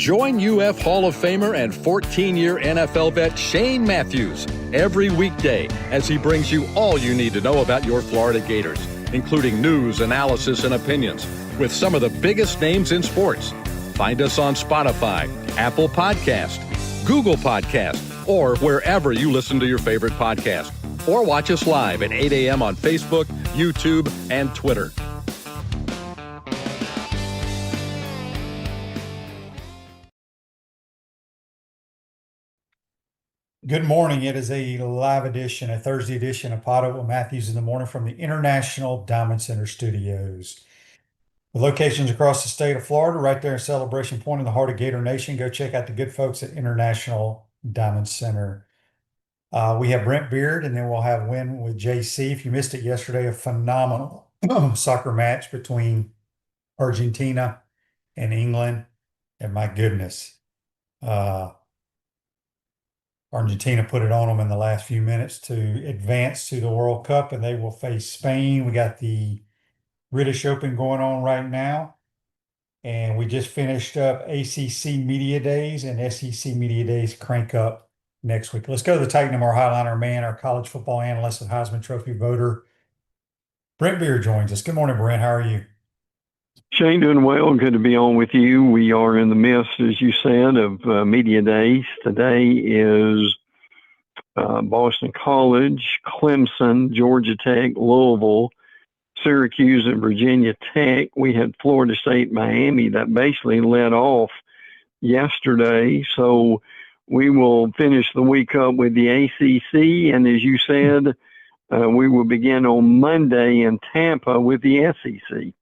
Join UF Hall of Famer and 14-year NFL vet Shane Matthews every weekday as he brings you all you need to know about your Florida Gators, including news, analysis, and opinions with some of the biggest names in sports. Find us on Spotify, Apple Podcast, Google Podcast, or wherever you listen to your favorite podcast. Or watch us live at 8 a.m. on Facebook, YouTube, and Twitter. Good morning. It is a live edition, a Thursday edition of PodUp with Matthews in the morning from the International Diamond Center Studios. With locations across the state of Florida, right there in Celebration Point in the heart of Gator Nation, go check out the good folks at International Diamond Center. We have Brent Beaird, and then we'll have Win with JC. If you missed it yesterday, a phenomenal soccer match between Argentina and England. And my goodness, Argentina put it on them in the last few minutes to advance to the World Cup, and they will face Spain. We got the British Open going on right now, and we just finished up ACC Media Days, and SEC Media Days crank up next week. Let's go to the Titan of our Highliner man, our college football analyst and Heisman Trophy voter. Brent Beaird joins us. Good morning, Brent. How are you? Shane, doing well. Good to be on with you. We are in the midst, as you said, of Media Days. Today is Boston College, Clemson, Georgia Tech, Louisville, Syracuse, and Virginia Tech. We had Florida State, Miami that basically led off yesterday. So we will finish the week up with the ACC. And as you said, we will begin on Monday in Tampa with the SEC.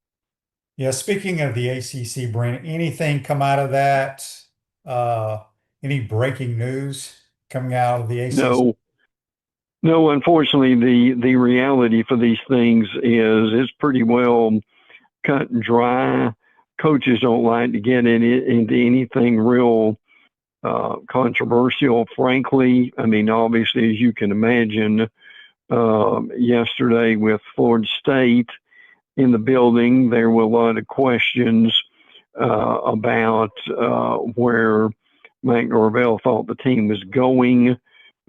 Yeah, speaking of the ACC, Brent, anything come out of that? Any breaking news coming out of the ACC? No. Unfortunately, the reality for these things is it's pretty well cut and dry. Coaches don't like to get into anything real controversial, frankly. I mean, obviously, as you can imagine, yesterday with Florida State in the building, there were a lot of questions about where Mike Norvell thought the team was going.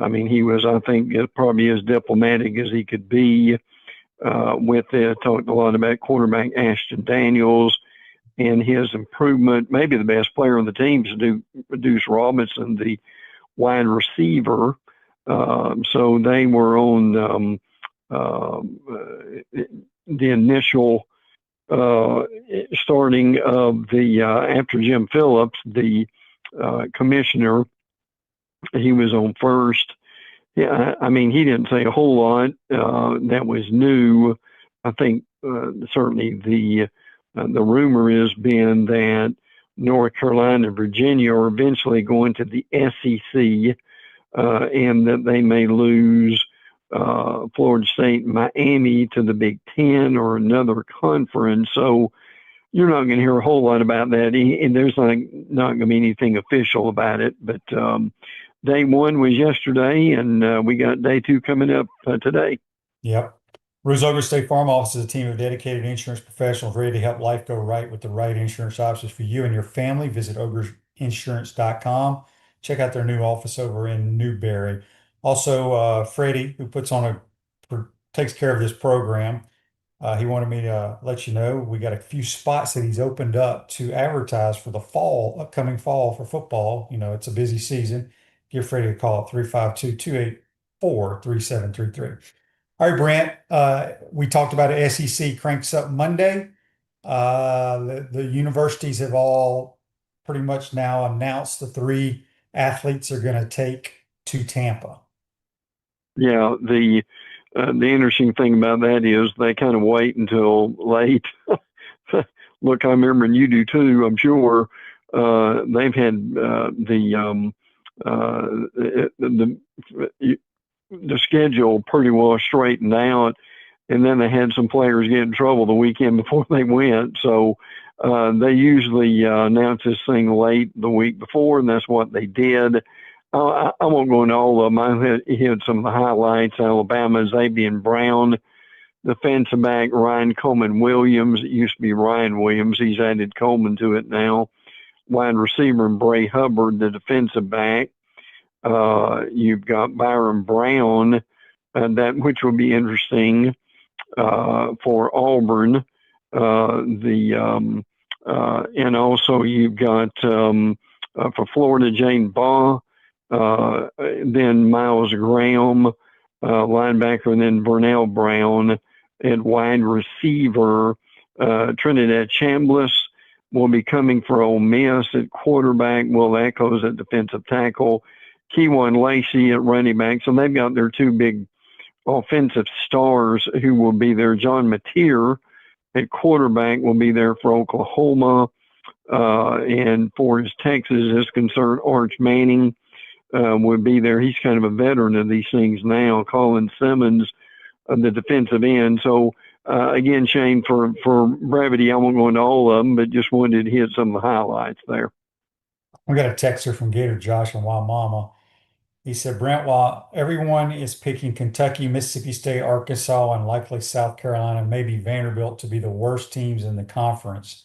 I mean, he was, I think, probably as diplomatic as he could be with it. Talked a lot about quarterback Ashton Daniels and his improvement. Maybe the best player on the team is Deuce Robinson, the wide receiver. So they were on the initial starting of the after Jim Phillips, the commissioner. He was on first. Yeah, I mean, he didn't say a whole lot that was new. I think certainly the rumor has been that North Carolina and Virginia are eventually going to the SEC, and that they may lose Florida State and Miami to the Big Ten or another conference. So you're not going to hear a whole lot about that, and there's not going to be anything official about it. But day one was yesterday, and we got day two coming up today. Yep. Ruse Ogre State Farm Office is a team of dedicated insurance professionals ready to help life go right with the right insurance options for you and your family. Visit ogresinsurance.com. Check out their new office over in Newberry. Also, Freddie, who takes care of this program, he wanted me to let you know we got a few spots that he's opened up to advertise for the upcoming fall for football. You know, it's a busy season. Give Freddie a call at 352-284-3733. All right, Brent, we talked about it. SEC cranks up Monday. The universities have all pretty much now announced the 3 athletes are going to take to Tampa. Yeah, the interesting thing about that is they kind of wait until late. Look, I remember, and you do too, I'm sure. They've had the schedule pretty well straightened out, and then they had some players get in trouble the weekend before they went. So they usually announce this thing late the week before, and that's what they did. I won't go into all of them. I hit some of the highlights. Alabama, Xavier Brown, defensive back Ryan Coleman Williams. It used to be Ryan Williams. He's added Coleman to it now. wide receiver, and Bray Hubbard, the defensive back. You've got Byron Brown, which will be interesting for Auburn. And also you've got for Florida, Jane Baugh, then Miles Graham, linebacker, and then Vernell Brown at wide receiver. Trinidad Chambliss will be coming for Ole Miss at quarterback. Will Echoes at defensive tackle. Keywan Lacey at running back. So they've got their two big offensive stars who will be there. John Mateer at quarterback will be there for Oklahoma. And for as Texas is concerned, Arch Manning would be there. He's kind of a veteran of these things now. Colin Simmons, the defensive end. So, again, Shane, for brevity, I won't go into all of them, but just wanted to hit some of the highlights there. We got a texter from Gator Josh and Mama. He said, Brent, while everyone is picking Kentucky, Mississippi State, Arkansas, and likely South Carolina, maybe Vanderbilt to be the worst teams in the conference,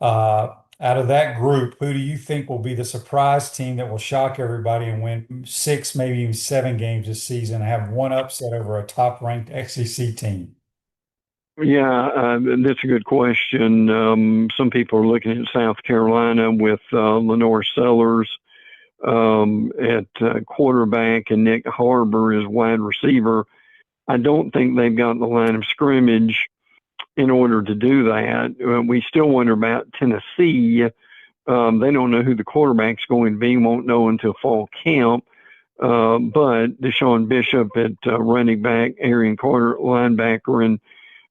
out of that group, who do you think will be the surprise team that will shock everybody and win 6, maybe even 7 games this season and have one upset over a top-ranked SEC team? Yeah, that's a good question. Some people are looking at South Carolina with Lenore Sellers at quarterback and Nick Harbor as wide receiver. I don't think they've got the line of scrimmage in order to do that. We still wonder about Tennessee. They don't know who the quarterback's going to be, won't know until fall camp. But Deshaun Bishop at running back, Arian Carter at linebacker, and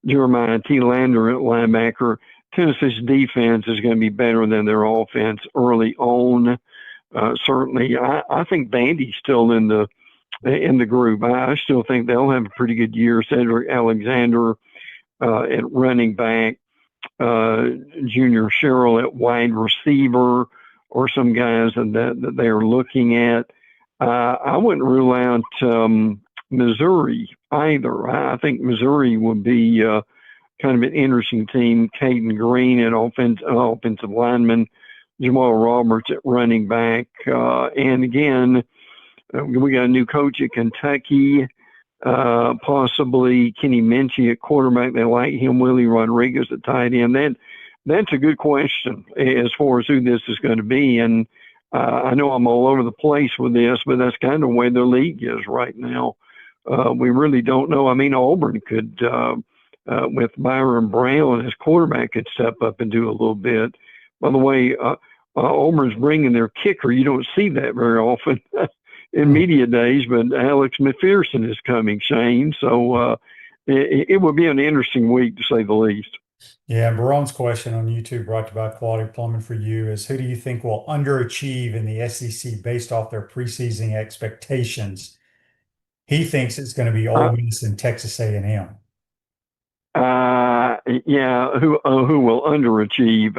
Jeremiah T. Lander at linebacker. Tennessee's defense is going to be better than their offense early on. Certainly, I think Vandy's still in the group. I still think they'll have a pretty good year. Cedric Alexander at running back, Junior Sherrill at wide receiver, or some guys that they're looking at. I wouldn't rule out Missouri either. I think Missouri would be kind of an interesting team. Caden Green at offensive lineman, Jamal Roberts at running back. And again, we got a new coach at Kentucky, possibly Kenny Minchie at quarterback. They like him. Willie Rodriguez at tight end. That's a good question as far as who this is going to be. And I know I'm all over the place with this, but that's kind of the way the league is right now. We really don't know. I mean, Auburn could, with Byron Brown as quarterback, could step up and do a little bit. By the way, Auburn's bringing their kicker. You don't see that very often in media days, but Alex McPherson is coming, Shane. So it would be an interesting week, to say the least. Yeah, Baron's question on YouTube, brought to you by Quality Plumbing for You, is who do you think will underachieve in the SEC based off their preseason expectations? He thinks it's going to be Ole Miss and Texas A&M. Yeah, who will underachieve?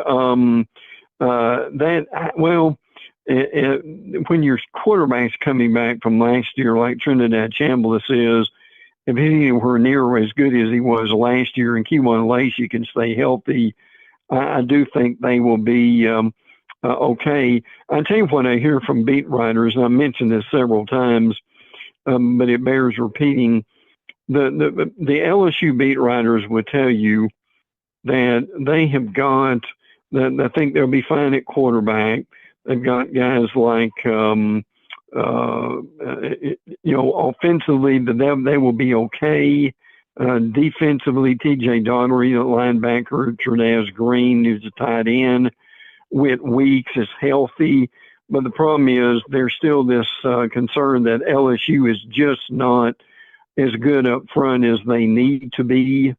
When your quarterback's coming back from last year, like Trinidad Chambliss is, if he's anywhere near as good as he was last year, and Keywan Lacey can stay healthy, I do think they will be okay. I tell you what I hear from beat writers, and I mentioned this several times, but it bears repeating. The LSU beat writers would tell you that they have got that. I think they'll be fine at quarterback. They've got guys like offensively, they will be okay. Defensively, T.J. Daugherty, the linebacker, Trinaz Green, who's a tight end. Whit Weeks is healthy. But the problem is there's still this concern that LSU is just not as good up front as they need to be,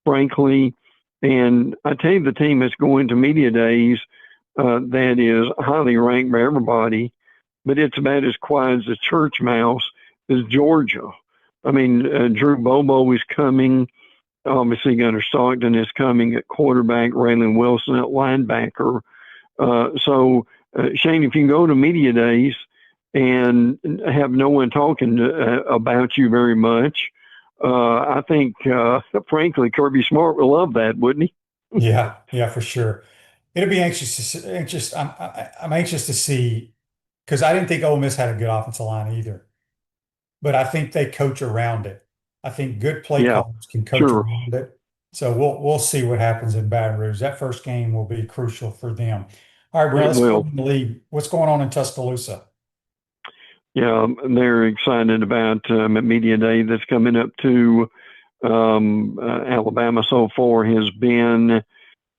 frankly. And I tell you, the team that's going to media days that is highly ranked by everybody, but it's about as quiet as a church mouse, is Georgia. I mean, Drew Bobo is coming. Obviously, Gunnar Stockton is coming at quarterback, Raylan Wilson at linebacker. So, Shane, if you can go to media days and have no one talking about you very much, I think, frankly, Kirby Smart will love that, wouldn't he? Yeah, for sure. it'll be anxious. I'm anxious to see because I didn't think Ole Miss had a good offensive line either, but I think they coach around it. I think good play Yeah, callers can coach sure. around it. So we'll see what happens in Baton Rouge. That first game will be crucial for them. All right, Brent, It let's go will. in the league. What's going on in Tuscaloosa? Yeah, they're excited about Media Day that's coming up too. Alabama so far has been,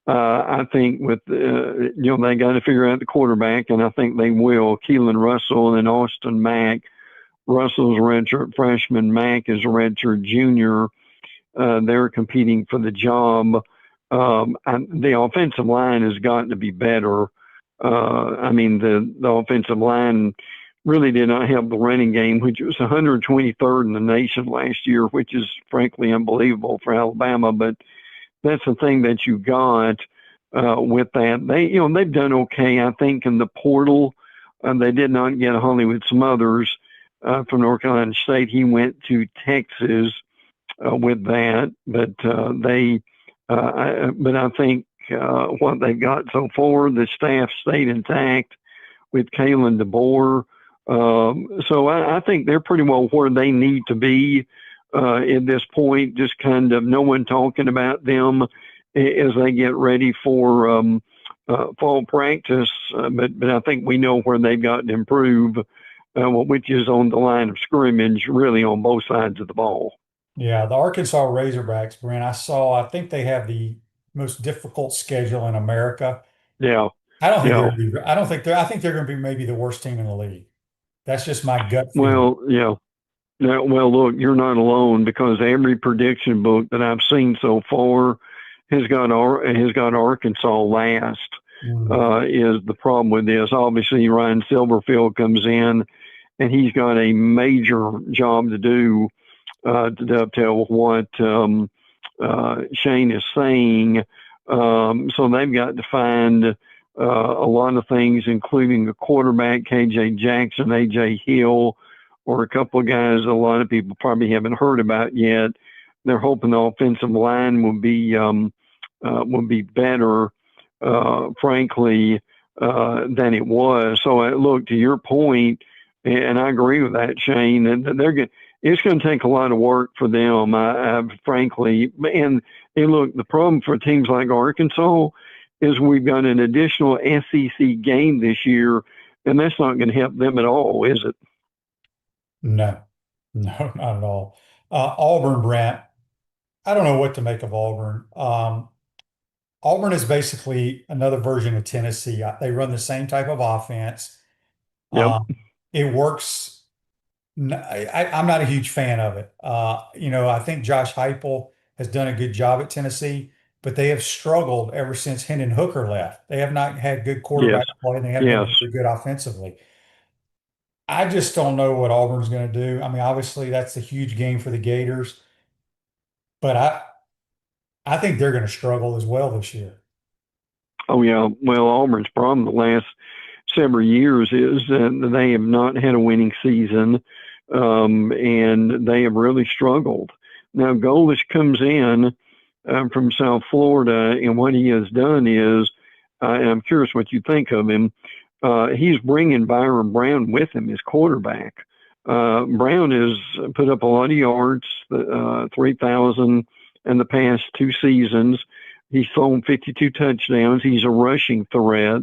I think, with they got to figure out the quarterback, and I think they will. Keelan Russell and Austin Mack. Russell's a redshirt freshman. Mack is a redshirt junior. They're competing for the job. And the offensive line has gotten to be better. I mean, the offensive line really did not help the running game, which was 123rd in the nation last year, which is frankly unbelievable for Alabama. But that's the thing that you got with that. They've done okay, I think, in the portal. They did not get Hollywood Smothers from North Carolina State. He went to Texas with that, but I think what they've got so far, the staff stayed intact with Kalen DeBoer. So I think they're pretty well where they need to be at this point. Just kind of no one talking about them as they get ready for fall practice. But I think we know where they've got to improve, which is on the line of scrimmage, really on both sides of the ball. Yeah, the Arkansas Razorbacks, Brent, I think they have the most difficult schedule in America. Yeah, I don't think yeah. I think they're going to be maybe the worst team in the league. That's just my gut feeling. Well, yeah. Now, well, look, you're not alone because every prediction book that I've seen so far has got Arkansas last. Mm. Is the problem with this? Obviously, Ryan Silverfield comes in, and he's got a major job to do to dovetail with what Shane is saying. So they've got to find a lot of things, including a quarterback, KJ Jackson, AJ Hill, or a couple of guys a lot of people probably haven't heard about yet. They're hoping the offensive line will be better, frankly, than it was. So, look, to your point, and I agree with that, Shane. And it's going to take a lot of work for them, frankly. And look, the problem for teams like Arkansas is we've got an additional SEC game this year, and that's not going to help them at all, is it? No, no, not at all. Auburn, Brent, I don't know what to make of Auburn. Auburn is basically another version of Tennessee. They run the same type of offense. Yep. It works. I'm not a huge fan of it. I think Josh Heupel has done a good job at Tennessee, but they have struggled ever since Hendon Hooker left. They have not had good Yes. quarterback play, and they haven't Yes. been very good offensively. I just don't know what Auburn's going to do. I mean, obviously that's a huge game for the Gators, but I think they're going to struggle as well this year. Oh, yeah. Well, Auburn's problem the last several years is that they have not had a winning season, and they have really struggled. Now, Golish comes in from South Florida, and what he has done is, and I'm curious what you think of him, he's bringing Byron Brown with him as quarterback. Brown has put up a lot of yards, 3,000 in the past two seasons. He's thrown 52 touchdowns. He's a rushing threat.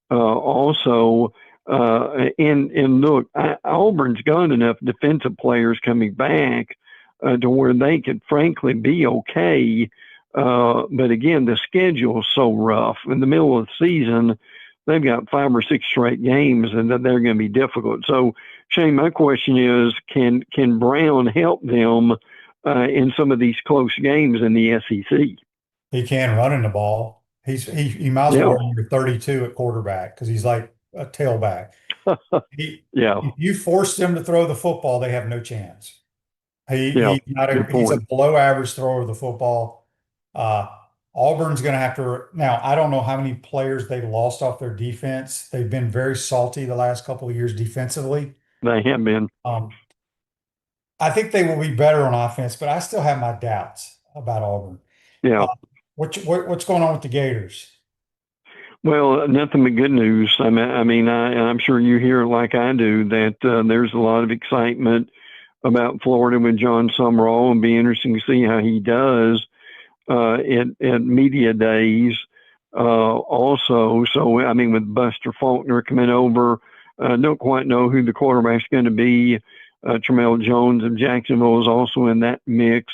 Also, and look, Auburn's got enough defensive players coming back to where they could frankly be okay. But again, the schedule is so rough. In the middle of the season, they've got 5 or 6 straight games, and they're going to be difficult. So, Shane, my question is, can Brown help them in some of these close games in the SEC? He can run in the ball. He might as well Yeah, run number 32 at quarterback because he's like a tailback. yeah, If you force them to throw the football, they have no chance. yeah. Good He's a point. below average thrower of the football. Uh, Auburn's going to have to now. I don't know how many players they lost off their defense. They've been very salty the last couple of years defensively. They have been. Um, I think they will be better on offense, but I still have my doubts about Auburn. Yeah. Uh, what's going on with the Gators? Well, nothing but good news. I'm sure you hear like I do that there's a lot of excitement about Florida with John Summerall, and be interesting to see how he does at media days. Also, so I mean, with Buster Faulkner coming over, don't quite know who the quarterback's going to be. Tramel Jones of Jacksonville is also in that mix.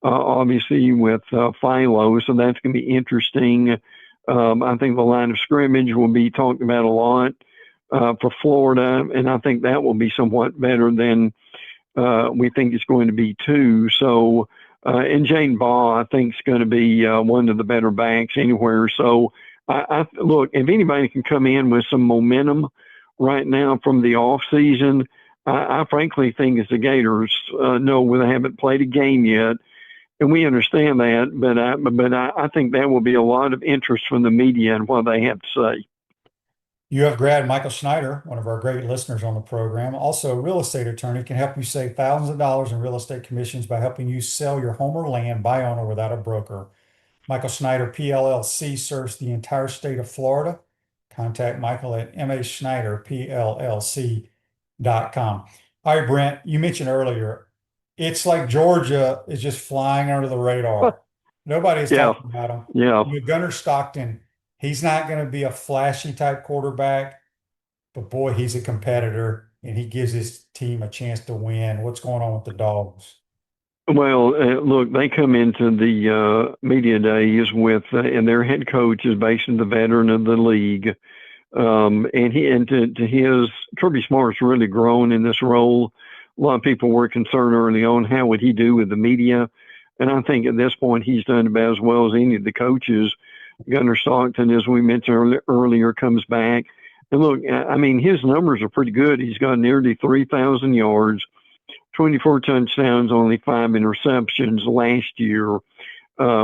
Obviously with Philo, so that's going to be interesting. I think the line of scrimmage will be talked about a lot for Florida, and I think that will be somewhat better than we think it's going to be too. So, and Jane Baugh, I think, is going to be one of the better backs anywhere. So, I look, if anybody can come in with some momentum right now from the off season, I frankly think it's the Gators. No, they haven't played a game yet, and we understand that. But I think there will be a lot of interest from the media and what they have to say. UF grad Michael Schneider, one of our great listeners on the program, also a real estate attorney, can help you save thousands of dollars in real estate commissions by helping you sell your home or land by owner without a broker. Michael Schneider, PLLC, serves the entire state of Florida. Contact Michael at maschneiderpllc.com. All right, Brent, you mentioned earlier, it's like Georgia is just flying under the radar. Nobody's Yeah, talking about them. yeah. Gunnar Stockton, he's not going to be a flashy type quarterback, but boy, he's a competitor and he gives his team a chance to win. What's going on with the Dogs? Well, look, they come into the media days with, and their head coach is basically the veteran of the league. And to his, Kirby Smart's really grown in this role. A lot of people were concerned early on, how would he do with the media? And I think at this point, he's done about as well as any of the coaches. Gunnar Stockton, as we mentioned earlier, comes back. And look, I mean, his numbers are pretty good. He's got nearly 3,000 yards, 24 touchdowns, only 5 interceptions last year,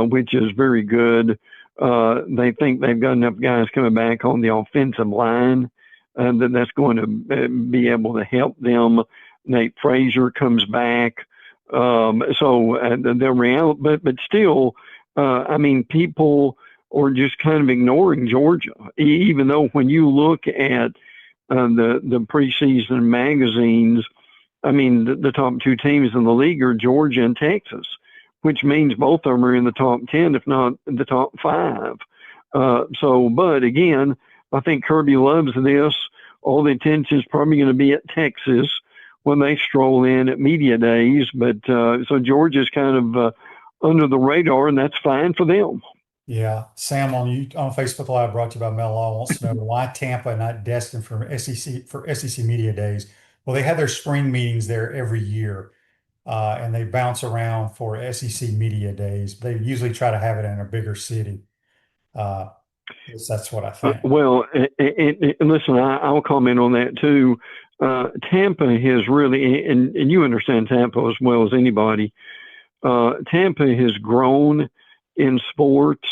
which is very good. They think they've got enough guys coming back on the offensive line that's going to be able to help them. Nate Frazier comes back. The reality, but still, I mean, people are just kind of ignoring Georgia, even though when you look at the preseason magazines, I mean, the top two teams in the league are Georgia and Texas, which means both of them are in the top 10, if not the top 5. But again, I think Kirby loves this. All the attention is probably going to be at Texas when they stroll in at media days. But so Georgia's kind of under the radar, and that's fine for them. Yeah, Sam on Facebook Live, brought to you by Mel Law, wants to know why Tampa not destined for SEC media days. Well, they have their spring meetings there every year, and they bounce around for SEC media days. They usually try to have it in a bigger city. That's what I think. Well, listen, I'll comment on that too. Tampa has really, and you understand Tampa as well as anybody. Tampa has grown in sports,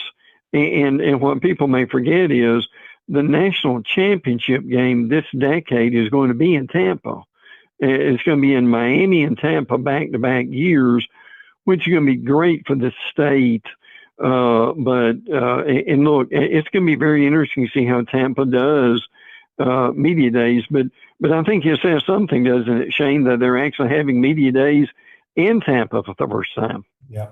and what people may forget is the national championship game this decade is going to be in Tampa. It's going to be in Miami and Tampa back-to-back years, which is going to be great for the state. And look, it's going to be very interesting to see how Tampa does media days. But I think it says something, doesn't it, Shane, that they're actually having media days in Tampa for the first time. Yeah.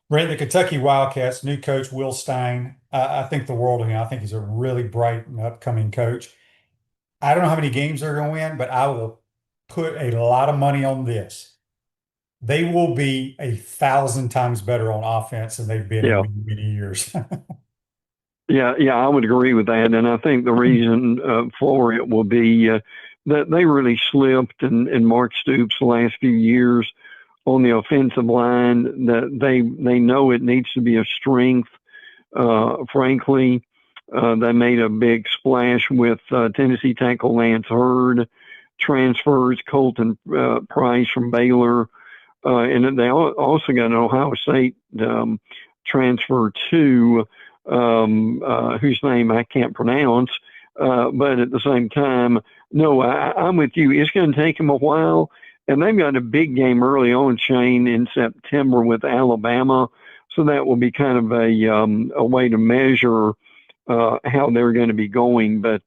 Brent, the Kentucky Wildcats, new coach Will Stein, I think the world of him. I think he's a really bright and upcoming coach. I don't know how many games they're going to win, but I will put a lot of money on this. They will be 1,000 times better on offense than they've been in many, many years. Yeah, I would agree with that. And I think the reason for it will be that they really slipped in Mark Stoops the last few years on the offensive line. That they know it needs to be a strength. Frankly, they made a big splash with Tennessee tackle Lance Hurd, transfers Colton Price from Baylor, and they also got an Ohio State transfer too, whose name I can't pronounce. But at the same time, no, I'm with you. It's going to take them a while. And they've got a big game early on, Shane, in September with Alabama. So that will be kind of a way to measure how they're going to be going. But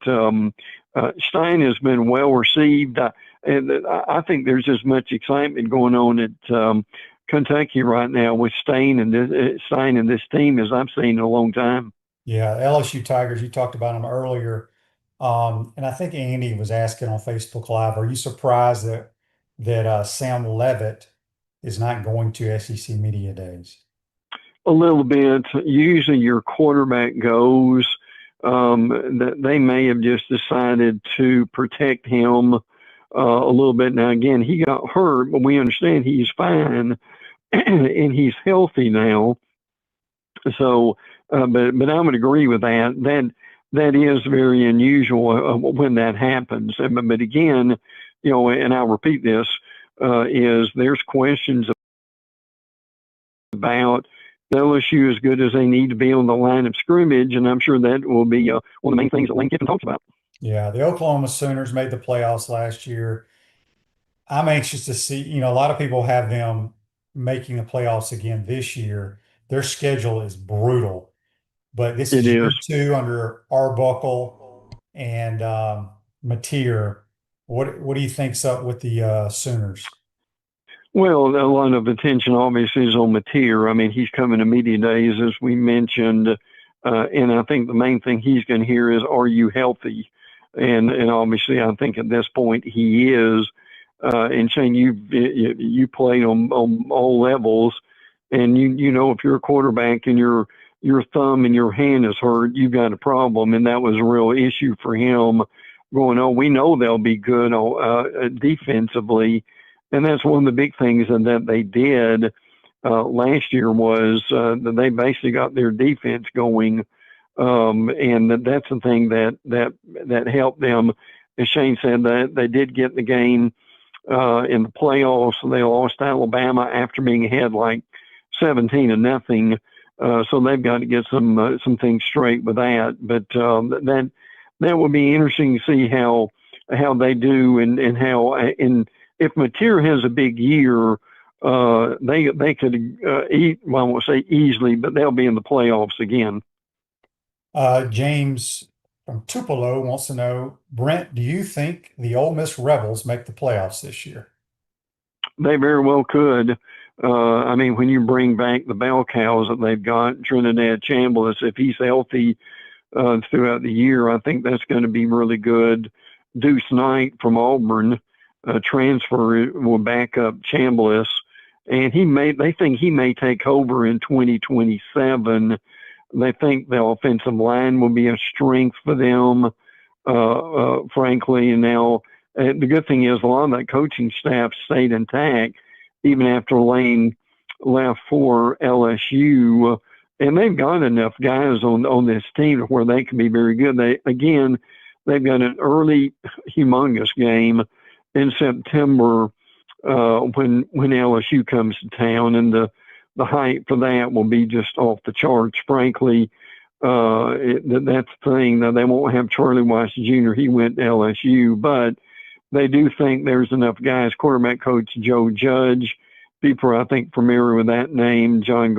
Stein has been well received, and I think there's as much excitement going on at Kentucky right now with Stein and this team as I've seen in a long time. Yeah, LSU Tigers, you talked about them earlier. And I think Andy was asking on Facebook Live, are you surprised that Sam Levitt is not going to SEC Media Days? A little bit. Usually your quarterback goes. That they may have just decided to protect him a little bit. Now, again, he got hurt, but we understand he's fine and he's healthy now. So, but I would agree with that. That is very unusual when that happens. But again, and I'll repeat this, is there's questions about LSU as good as they need to be on the line of scrimmage, and I'm sure that will be one of the main things that Lane Kiffin talks about. Yeah, the Oklahoma Sooners made the playoffs last year. I'm anxious to see, a lot of people have them making the playoffs again this year. Their schedule is brutal, but this It is year is. two under Arbuckle and Mateer. What do you think's up with the Sooners? Well, a lot of attention obviously is on Mateer. I mean, he's coming to media days, as we mentioned, and I think the main thing he's going to hear is, "Are you healthy?" And obviously, I think at this point he is. And Shane, you played on all levels, and you know if you're a quarterback and your thumb and your hand is hurt, you've got a problem, and that was a real issue for him going on. We know they'll be good defensively. And that's one of the big things that they did last year was that they basically got their defense going, and that's the thing that helped them. As Shane said, that they did get the game in the playoffs. They lost to Alabama after being ahead like 17-0. So they've got to get some things straight with that. But that would be interesting to see how they do and how if Mateer has a big year, they could well, I won't say easily, but they'll be in the playoffs again. James from Tupelo wants to know, Brent, do you think the Ole Miss Rebels make the playoffs this year? They very well could. I mean, when you bring back the bell cows that they've got, Trinidad Chambliss, if he's healthy throughout the year, I think that's going to be really good. Deuce Knight from Auburn, transfer will back up Chambliss, and they think he may take over in 2027. They think the offensive line will be a strength for them, frankly. And now the good thing is a lot of that coaching staff stayed intact even after Lane left for LSU, and they've got enough guys on this team where they can be very good. They've got an early humongous game in September when LSU comes to town, and the hype for that will be just off the charts, frankly. That's the thing. Now, they won't have Charlie Weiss Jr. He went to LSU, but they do think there's enough guys. Quarterback coach Joe Judge, people are, I think, familiar with that name, John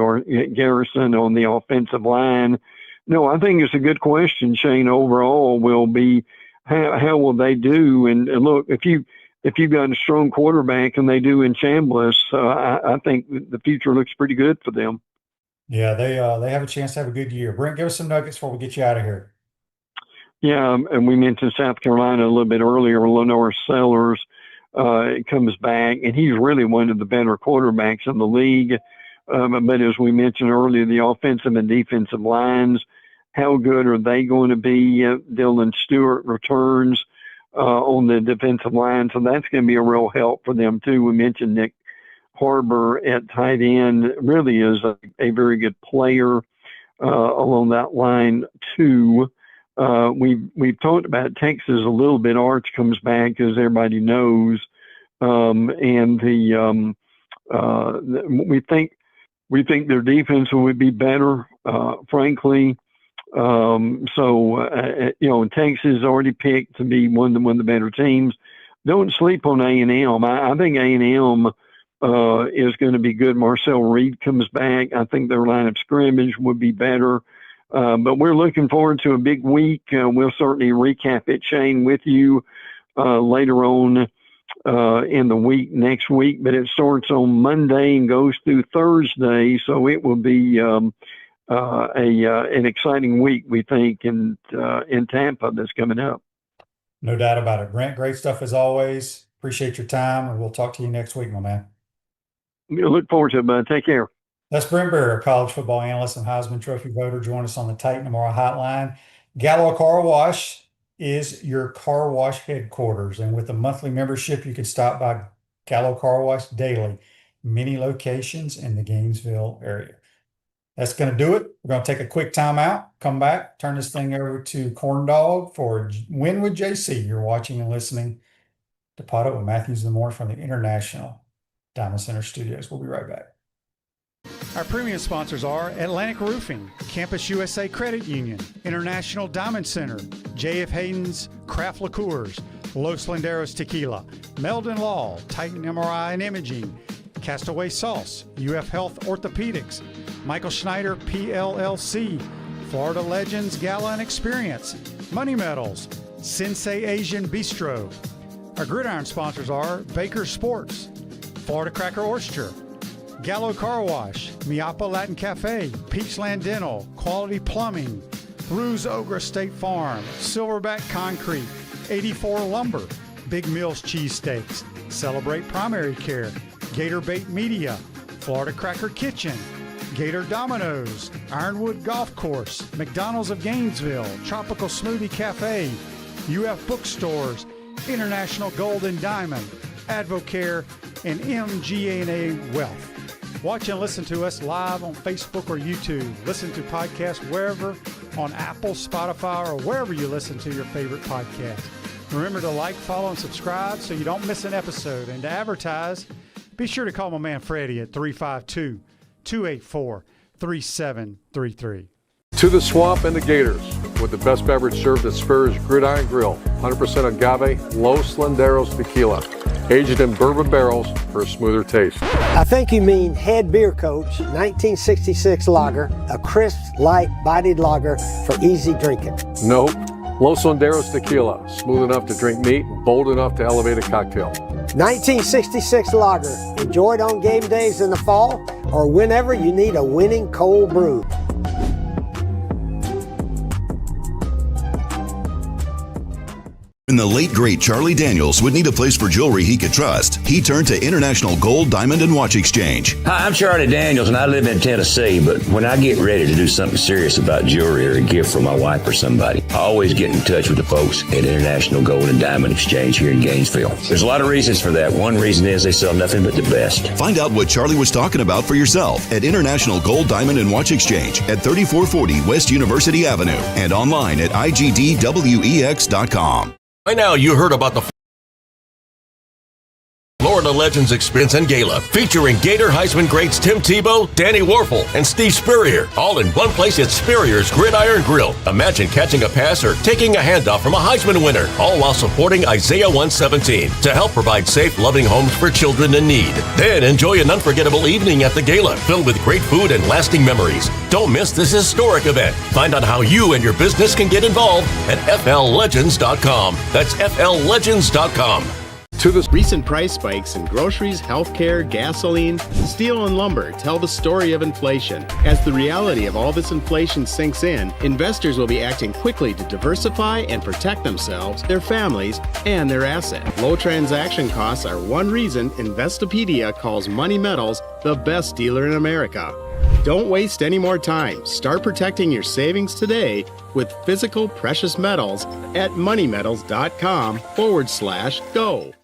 Garrison on the offensive line. No, I think it's a good question, Shane. Overall will be how will they do? And look, if you've got a strong quarterback and they do in Chambliss, I think the future looks pretty good for them. Yeah, they have a chance to have a good year. Brent, give us some nuggets before we get you out of here. Yeah, and we mentioned South Carolina a little bit earlier. Lenore Sellers comes back, and he's really one of the better quarterbacks in the league. But as we mentioned earlier, the offensive and defensive lines, how good are they going to be? Dylan Stewart returns on the defensive line, so that's going to be a real help for them too. We mentioned Nick Harbor at tight end, really is a very good player along that line too. We've talked about Texas a little bit. Arch comes back, as everybody knows, and we think their defense would be better, frankly. Texas already picked to be one of the better teams. Don't sleep on A&M. I think A&M is going to be good. Marcel Reed comes back. I think their line of scrimmage would be better. But we're looking forward to a big week. We'll certainly recap it, Shane, with you later on in the week next week. But it starts on Monday and goes through Thursday, so it will be an exciting week, we think, in Tampa that's coming up. No doubt about it. Brent, great stuff as always. Appreciate your time, and we'll talk to you next week, my man. We look forward to it, bud. Take care. That's Brent Beaird, a college football analyst and Heisman Trophy voter. Join us on the Titan Tomorrow hotline. Gallo Car Wash is your car wash headquarters. And with a monthly membership, you can stop by Gallo Car Wash daily. Many locations in the Gainesville area. That's going to do it. We're going to take a quick time out, come back, turn this thing over to Corn Dog for Win with JC. You're watching and listening to PodUp with Matthews in the Morning from the International Diamond Center Studios. We'll be right back. Our premium sponsors are Atlantic Roofing, Campus USA Credit Union, International Diamond Center, J.F. Hayden's Craft Liqueurs, Los Landeros Tequila, Meldon Law, Titan MRI and Imaging, Castaway Sauce, UF Health Orthopedics, Michael Schneider PLLC, Florida Legends Gala and Experience, Money Metals, Sensei Asian Bistro. Our gridiron sponsors are Baker Sports, Florida Cracker Oyster, Gallo Car Wash, Miapa Latin Cafe, Peachland Dental, Quality Plumbing, Rue's Ogre State Farm, Silverback Concrete, 84 Lumber, Big Mills Cheesesteaks, Celebrate Primary Care, Gator Bait Media, Florida Cracker Kitchen, Gator Dominoes, Ironwood Golf Course, McDonald's of Gainesville, Tropical Smoothie Cafe, UF Bookstores, International Gold and Diamond, Advocare, and MGA&A Wealth. Watch and listen to us live on Facebook or YouTube. Listen to podcasts wherever, on Apple, Spotify, or wherever you listen to your favorite podcast. Remember to like, follow, and subscribe so you don't miss an episode. And to advertise, be sure to call my man Freddie at 352-284-3733. To the Swamp and the Gators, with the best beverage served at Spur's Gridiron Grill. 100% agave, Los Landeros tequila, aged in bourbon barrels for a smoother taste. I think you mean Head Beer Coach 1966 lager, a crisp, light, bodied lager for easy drinking. Nope. Los Landeros tequila, smooth enough to drink neat, bold enough to elevate a cocktail. 1966 lager, enjoyed on game days in the fall or whenever you need a winning cold brew. When the late, great Charlie Daniels would need a place for jewelry he could trust, he turned to International Gold, Diamond, and Watch Exchange. Hi, I'm Charlie Daniels, and I live in Tennessee, but when I get ready to do something serious about jewelry or a gift for my wife or somebody, I always get in touch with the folks at International Gold and Diamond Exchange here in Gainesville. There's a lot of reasons for that. One reason is they sell nothing but the best. Find out what Charlie was talking about for yourself at International Gold, Diamond, and Watch Exchange at 3440 West University Avenue and online at igdwex.com. By now, you heard about the Florida Legends Experience and Gala, featuring Gator Heisman greats Tim Tebow, Danny Warfel, and Steve Spurrier, all in one place at Spurrier's Gridiron Grill. Imagine catching a pass or taking a handoff from a Heisman winner, all while supporting Isaiah 117 to help provide safe, loving homes for children in need. Then enjoy an unforgettable evening at the Gala, filled with great food and lasting memories. Don't miss this historic event. Find out how you and your business can get involved at fllegends.com. That's fllegends.com. To the Recent price spikes in groceries, healthcare, gasoline, steel, and lumber tell the story of inflation. As the reality of all this inflation sinks in, investors will be acting quickly to diversify and protect themselves, their families, and their assets. Low transaction costs are one reason Investopedia calls Money Metals the best dealer in America. Don't waste any more time. Start protecting your savings today with physical precious metals at moneymetals.com/go.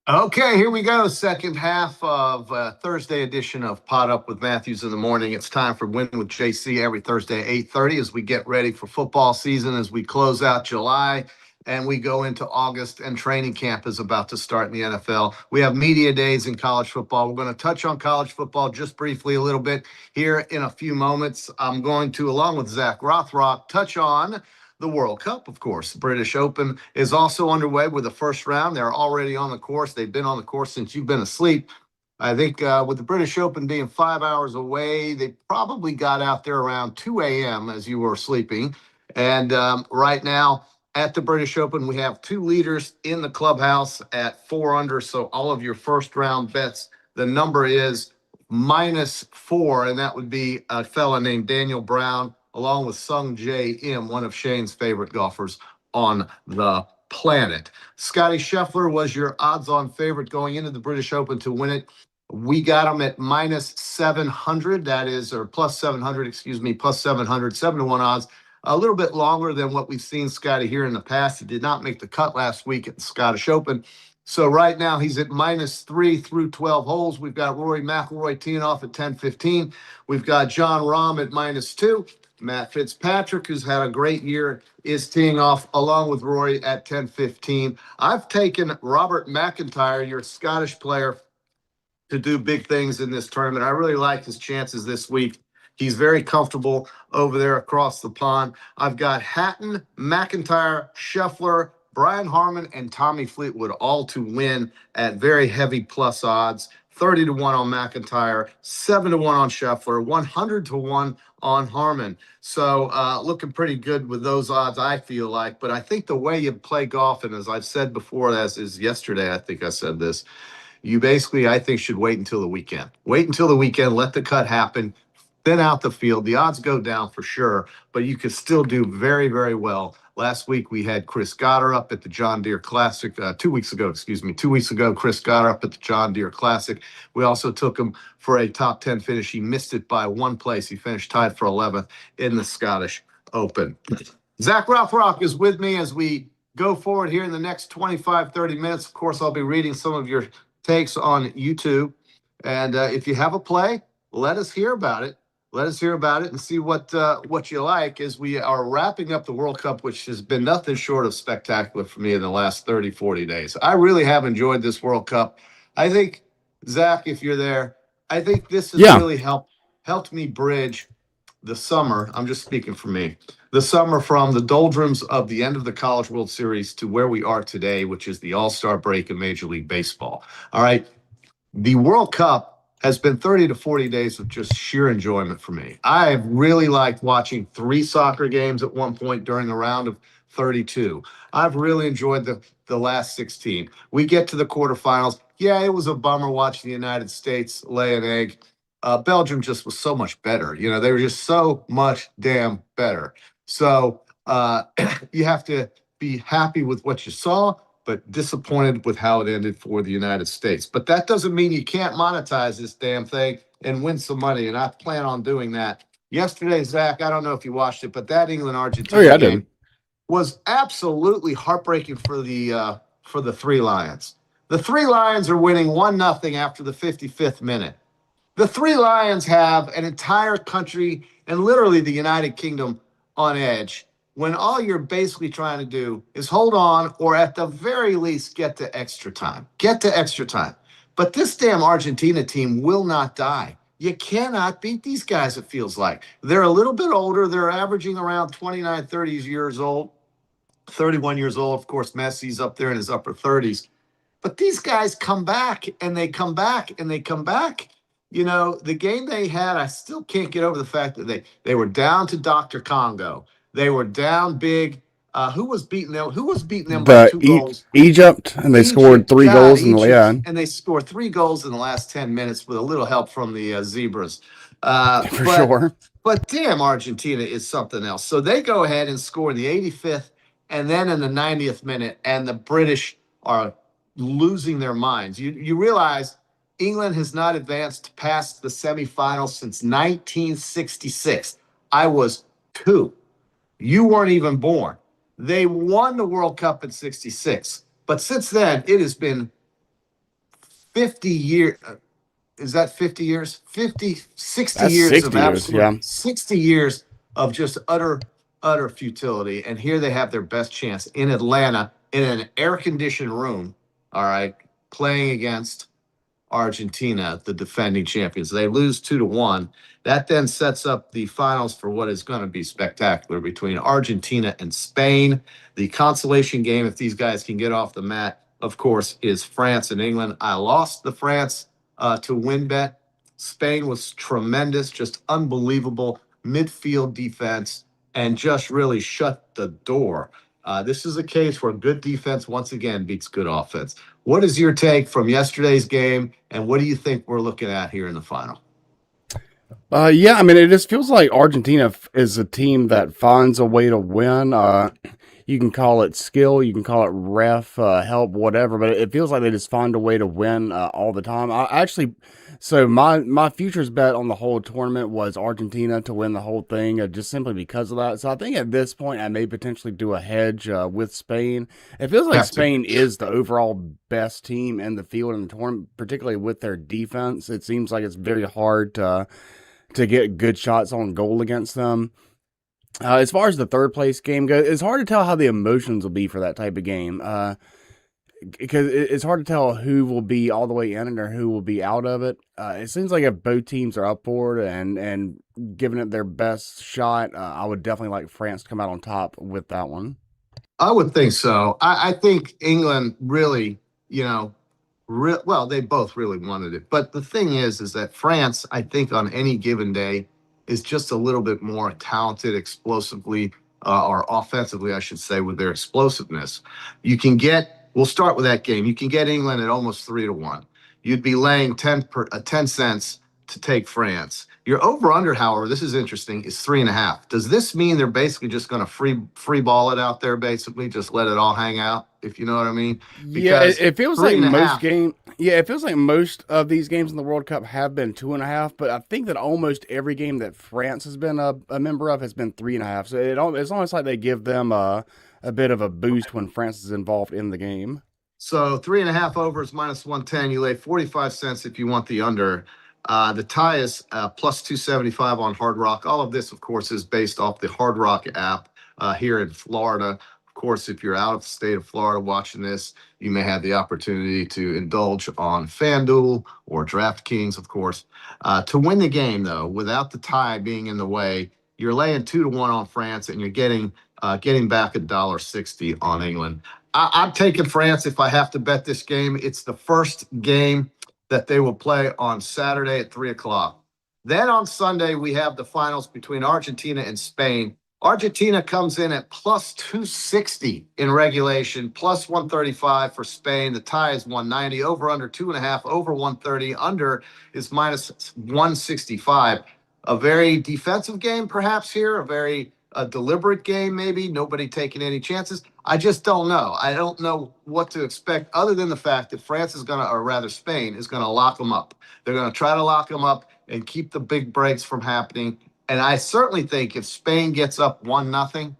Okay, here we go. Second half of Thursday edition of Pod Up with Matthews in the Morning. It's time for Win with JC every Thursday at 8:30 as we get ready for football season, as we close out July and we go into August, and training camp is about to start in the NFL. We have media days in college football. We're going to touch on college football just briefly a little bit here in a few moments. I'm going to, along with Zach Rothrock, touch on the World Cup, of course. The British Open is also underway with the first round. They're already on the course. They've been on the course since you've been asleep. I think with the British Open being 5 hours away, they probably got out there around 2 a.m. as you were sleeping. And right now at the British Open, we have two leaders in the clubhouse at 4 under. So all of your first round bets, the number is -4, and that would be a fella named Daniel Brown, along with Sung J M, one of Shane's favorite golfers on the planet. Scotty Scheffler was your odds-on favorite going into the British Open to win it. We got him at -700, that is, or +700, excuse me, +700, 7-1 odds. A little bit longer than what we've seen Scotty here in the past. He did not make the cut last week at the Scottish Open. So right now he's at -3 through 12 holes. We've got Rory McIlroy teeing off at 10:15. We've got John Rahm at -2. Matt Fitzpatrick, who's had a great year, is teeing off along with Rory at 10:15. I've taken Robert McIntyre, your Scottish player, to do big things in this tournament. I really like his chances this week. He's very comfortable over there across the pond. I've got Hatton, McIntyre, Scheffler, Brian Harmon, and Tommy Fleetwood all to win at very heavy plus odds. 30-1 on McIntyre, 7-1 on Scheffler, 100-1 on Harmon. So looking pretty good with those odds, I feel like. But I think the way you play golf, and as I've said before, as is yesterday, I think I said this, you basically, I think, should wait until the weekend. Wait until the weekend, let the cut happen, thin out the field. The odds go down for sure, but you could still do very, very well. Last week, we had Chris Gator up at the John Deere Classic. 2 weeks ago, Chris Gator up at the John Deere Classic. We also took him for a top 10 finish. He missed it by one place. He finished tied for 11th in the Scottish Open. Zach Rothrock is with me as we go forward here in the next 25, 30 minutes. Of course, I'll be reading some of your takes on YouTube. And if you have a play, let us hear about it. Let us hear about it and see what you like as we are wrapping up the World Cup, which has been nothing short of spectacular for me in the last 30, 40 days. I really have enjoyed this World Cup. I think, Zach, if you're there, I think this has really helped me bridge the summer. I'm just speaking for me. The summer from the doldrums of the end of the College World Series to where we are today, which is the All-Star break in Major League Baseball. All right. The World Cup has been 30 to 40 days of just sheer enjoyment for me. I have really liked watching 3 soccer games at one point during the round of 32. I've really enjoyed the last 16. We get to the quarterfinals. Yeah, it was a bummer watching the United States lay an egg. Belgium just was so much better. You know, they were just so much damn better. So you have to be happy with what you saw, but disappointed with how it ended for the United States. But that doesn't mean you can't monetize this damn thing and win some money, and I plan on doing that. Yesterday, Zach, I don't know if you watched it, but that England-Argentina game was absolutely heartbreaking for the Three Lions. The Three Lions are winning 1-0 after the 55th minute. The Three Lions have an entire country and literally the United Kingdom on edge, when all you're basically trying to do is hold on, or at the very least get to extra time. But this damn Argentina team will not die. You cannot beat these guys, it feels like. They're a little bit older. They're averaging around 29, 30 years old, 31 years old. Of course, Messi's up there in his upper 30s. But these guys come back, and they come back, and they come back. You know, the game they had, I still can't get over the fact that they were down to Dr. Congo. They were down big. Who was beating them? By 2 goals? Egypt, and they scored 3 goals in the and they scored 3 goals in the last 10 minutes with a little help from the Zebras. Sure. But damn, Argentina is something else. So they go ahead and score in the 85th and then in the 90th minute, and the British are losing their minds. You realize England has not advanced past the semifinals since 1966. I was 2. You weren't even born. They won the World Cup in 66. But since then, it has been 50 years. Is that 50 years? 60 years of absolute, 60 years of just utter futility. And here they have their best chance in Atlanta in an air-conditioned room, all right, playing against Argentina, the defending champions. They lose 2-1. That then sets up the finals for what is going to be spectacular between Argentina and Spain. The consolation game, if these guys can get off the mat, of course, is France and England. I lost the France to win bet. Spain was tremendous, just unbelievable midfield defense, and just really shut the door. This is a case where good defense once again beats good offense. What is your take from yesterday's game, and what do you think we're looking at here in the final? Yeah, I mean, it just feels like Argentina is a team that finds a way to win. You can call it skill, you can call it ref, help, whatever, but it feels like they just find a way to win all the time. So my futures bet on the whole tournament was Argentina to win the whole thing, just simply because of that. So I think at this point I may potentially do a hedge with Spain. It feels like Spain is the overall best team in the field in the tournament, particularly with their defense. It seems like it's very hard to get good shots on goal against them. As far as the third place game goes, it's hard to tell how the emotions will be for that type of game. Because it's hard to tell who will be all the way in it or who will be out of it. It seems like if both teams are up for it and giving it their best shot, I would definitely like France to come out on top with that one. I would think so. I think England really, well, they both really wanted it. But the thing is that France, I think on any given day, is just a little bit more talented explosively, or offensively, I should say, with their explosiveness. We'll start with that game. You can get England at almost 3-1. You'd be laying 10 cents to take France. Your over-under, however, this is interesting, is 3.5. Does this mean they're basically just going to free ball it out there, basically, just let it all hang out, if you know what I mean? Because it feels like it feels like most of these games in the World Cup have been 2.5, but I think that almost every game that France has been a member of has been 3.5. So it's almost like they give them a bit of a boost when France is involved in the game. So 3.5 over is -110. You lay 45 cents if you want the under. The tie is plus 275 on Hard Rock. All of this, of course, is based off the Hard Rock app here in Florida. Of course, if you're out of the state of Florida watching this, you may have the opportunity to indulge on FanDuel or DraftKings, of course. To win the game, though, without the tie being in the way, you're laying 2-1 on France, and you're getting back $1.60 on England. I'm taking France if I have to bet this game. It's the first game that they will play on Saturday at 3:00. Then on Sunday, we have the finals between Argentina and Spain. Argentina comes in at plus 260 in regulation, plus 135 for Spain. The tie is 190, over under 2.5, over 130, under is minus 165. A very defensive game, perhaps here, a deliberate game, maybe. Nobody taking any chances. I just don't know. I don't know what to expect other than the fact that France is going to, or rather Spain, is going to lock them up. They're going to try to lock them up and keep the big breaks from happening. And I certainly think if Spain gets up 1-0,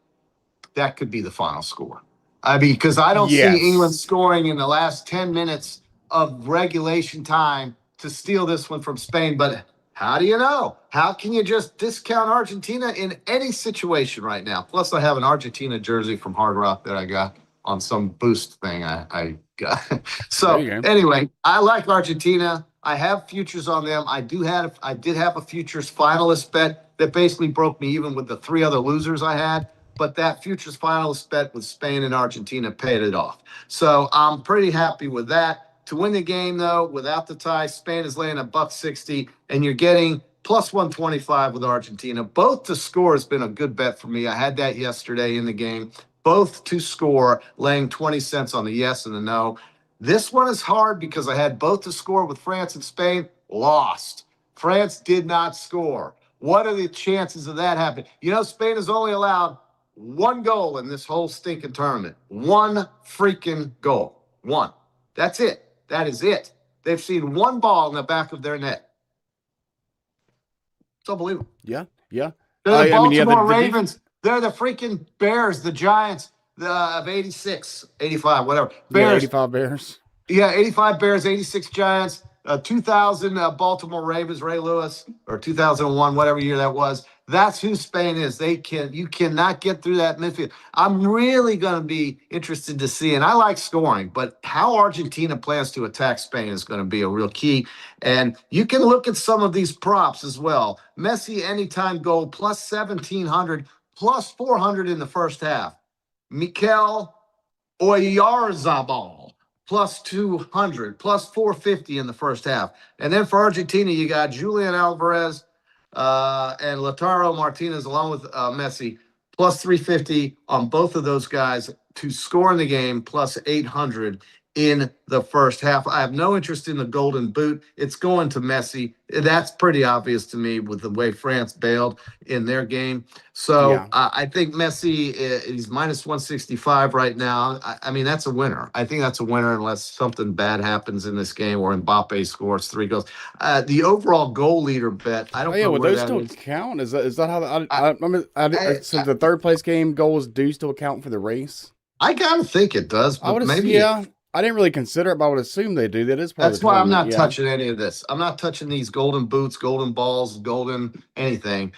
that could be the final score. I mean, because I don't see England scoring in the last 10 minutes of regulation time to steal this one from Spain. But how do you know? How can you just discount Argentina in any situation right now? Plus, I have an Argentina jersey from Hard Rock that I got on some boost thing I got. So anyway, I like Argentina. I have futures on them. I did have a futures finalist bet that basically broke me even with the three other losers I had. But that futures finalist bet with Spain and Argentina paid it off. So I'm pretty happy with that. To win the game, though, without the tie, Spain is laying $1.60, and you're getting plus 125 with Argentina. Both to score has been a good bet for me. I had that yesterday in the game. Both to score, laying 20 cents on the yes and the no. This one is hard because I had both to score with France and Spain. Lost. France did not score. What are the chances of that happening? You know, Spain has only allowed one goal in this whole stinking tournament. One freaking goal. One. That's it. That is it. They've seen one ball in the back of their net. It's unbelievable. Yeah. They're the Baltimore Ravens. They're the freaking Bears, the Giants of 86, 85, whatever. Bears. Yeah, 85 Bears. Yeah, 85 Bears, 86 Giants, 2000 Baltimore Ravens, Ray Lewis, or 2001, whatever year that was. That's who Spain is. You cannot get through that midfield. I'm really going to be interested to see, and I like scoring, but how Argentina plans to attack Spain is going to be a real key. And you can look at some of these props as well. Messi anytime goal, plus 1,700, plus 400 in the first half. Mikel Oyarzabal, plus 200, plus 450 in the first half. And then for Argentina, you got Julian Alvarez and Lautaro Martinez along with Messi, plus 350 on both of those guys to score in the game, plus 800 in the first half. I have no interest in the golden boot. It's going to Messi. That's pretty obvious to me with the way France bailed in their game. So Yeah. I think Messi is minus 165 right now. I mean, that's a winner. I think that's a winner unless something bad happens in this game or Mbappe scores 3 goals. The overall goal leader bet, I don't know would where those that still is. count? Is that how so the third place game goals do still count for the race? I gotta think it does, but maybe yeah. I didn't really consider it, but I would assume they do. That is part that's of the why I'm tournament, not touching any of this. I'm not touching these golden boots, golden balls, golden anything.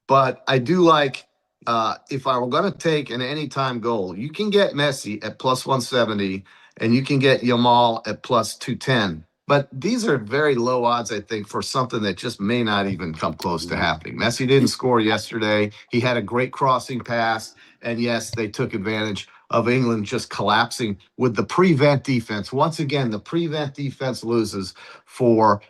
But I do like if I were going to take an anytime goal, you can get Messi at plus 170 and you can get Yamal at plus 210. But these are very low odds, I think, for something that just may not even come close to happening. Messi didn't score yesterday. He had a great crossing pass. And yes, they took advantage of England just collapsing with the prevent defense. Once again, the prevent defense loses for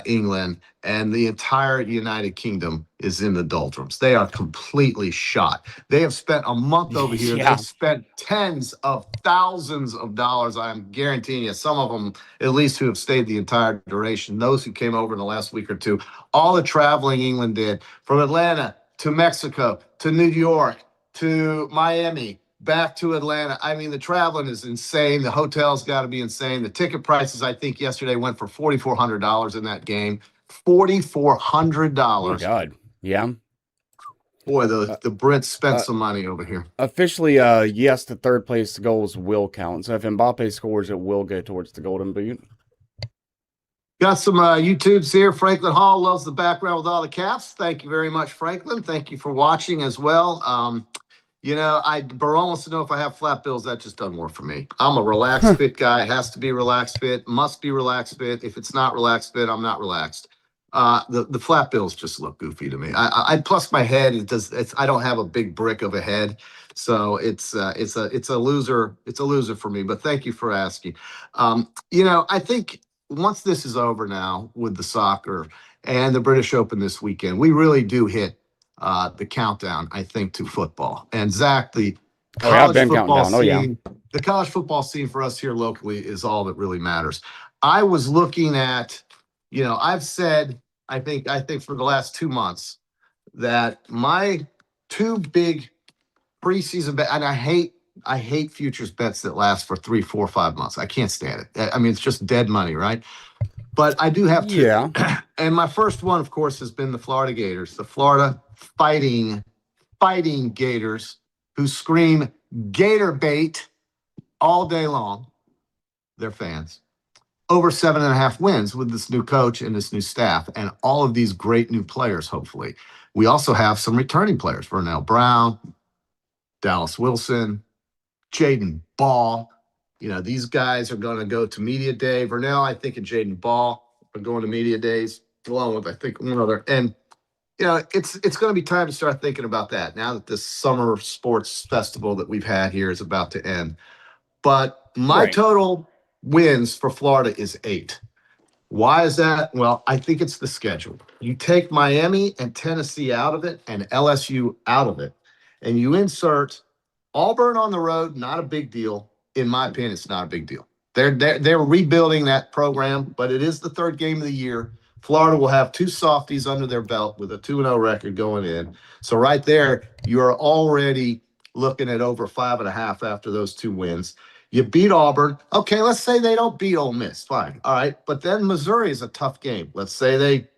England, and the entire United Kingdom is in the doldrums. They are completely shot. They have spent a month over here. Yeah. They've spent tens of thousands of dollars. I'm guaranteeing you, some of them, at least who have stayed the entire duration, those who came over in the last week or two, all the traveling England did from Atlanta to Mexico to New York to Miami, back to Atlanta. I mean, the traveling is insane. The hotel's got to be insane. The ticket prices, I think, yesterday went for $4,400 in that game. $4,400. Oh, God. Yeah. Boy, the Brits spent some money over here. Officially, yes, the third place goals will count. So if Mbappe scores, it will go towards the golden boot. Got some YouTubes here. Franklin Hall loves the background with all the caps. Thank you very much, Franklin. Thank you for watching as well. Baron wants to know if I have flat bills. That just doesn't work for me. I'm a relaxed fit guy. It has to be relaxed fit. Must be relaxed fit. If it's not relaxed fit, I'm not relaxed. The flat bills just look goofy to me. I plus my head. I don't have a big brick of a head, so it's a loser. It's a loser for me. But thank you for asking. I think once this is over now with the soccer and the British Open this weekend, we really do hit the countdown, I think, to football. And Zach, the college football scene, the college football scene for us here locally is all that really matters. I was looking at, I've said, I think for the last 2 months that my 2 big preseason bet, and I hate futures bets that last for 3, 4, 5 months. I can't stand it. I mean, it's just dead money, right? But I do have 2. Yeah. And my first one, of course, has been the Florida Gators, the Florida fighting Gators who scream Gator bait all day long. They're fans. Over 7.5 wins with this new coach and this new staff and all of these great new players, hopefully. We also have some returning players, Vernell Brown, Dallas Wilson, Jaden Ball. These guys are going to go to media day. Vernell, I think, and Jaden Ball are going to media days, along with, I think, one other. And, it's going to be time to start thinking about that now that this summer sports festival that we've had here is about to end. But my total wins for Florida is 8. Why is that? Well, I think it's the schedule. You take Miami and Tennessee out of it and LSU out of it, and you insert Auburn on the road, not a big deal. In my opinion, it's not a big deal. They're rebuilding that program, but it is the 3rd game of the year. Florida will have 2 softies under their belt with a 2-0 record going in. So right there, you're already looking at over 5.5 after those 2 wins. You beat Auburn. Okay, let's say they don't beat Ole Miss. Fine. All right. But then Missouri is a tough game. Let's say they